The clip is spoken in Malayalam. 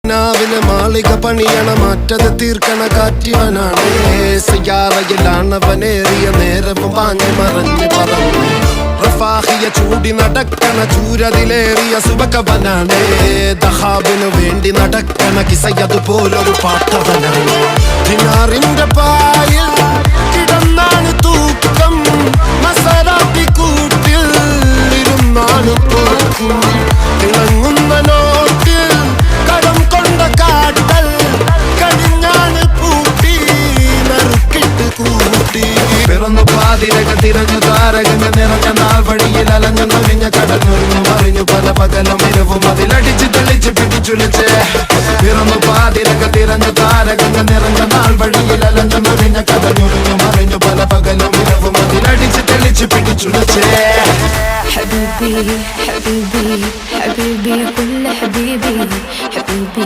നാവിലെ മാളിക പണിയണ മാറ്റത് തീർക്കണ കാറ്റിവനാണ് സയ്യാറയിലാണവനേറിയ നേരവും പാഞ്ഞു മറഞ്ഞു പറന്നു റഫാഹിയ ചൂടി നടക്കണ ചൂരതിലേറിയ സുബകവനാണ് ദഹാബിനു വേണ്ടി നടക്കണ കിസയതുപോലൊരു പാട്ടവനാണ് ദിനാറിന്റെ പായിൽ കിടന്നാണ് തൂക്കം മസറാത്തി കൂട്ടിൽ ഇരുന്നാണ് പോക്കും തിളങ്ങുന്ന നോട്ടിൽ കടം കൊണ്ട കാട്ടൽ കടിഞ്ഞാണ് പൂട്ടി നറുക്കിട്ട് കൂട്ടി പിറന്നു പാതിരക തിരഞ്ഞു താരകങ്ങ നിറഞ്ഞ നാൾ വഴിയിൽ അലഞ്ഞു നൊരിഞ്ഞ കടന്നുറിഞ്ഞു മറിഞ്ഞു പല പകലും ഇരവും അതിലടിച്ച് തെളിച്ച് പിടിച്ചുലിച്ച് പിറന്നു പാതിരക തിരഞ്ഞു താരകങ്ങ നിറഞ്ഞ നാൾ വഴിയിൽ അലഞ്ഞു നൊരിഞ്ഞ കടന്നുറിഞ്ഞു മറിഞ്ഞു പല പകലും ഇരവും അതിലടിച്ച് തെളിച്ച് പിടിച്ചുലിച്ച് حبيبي حبيبي حبيبي كل حبيبي حبيبي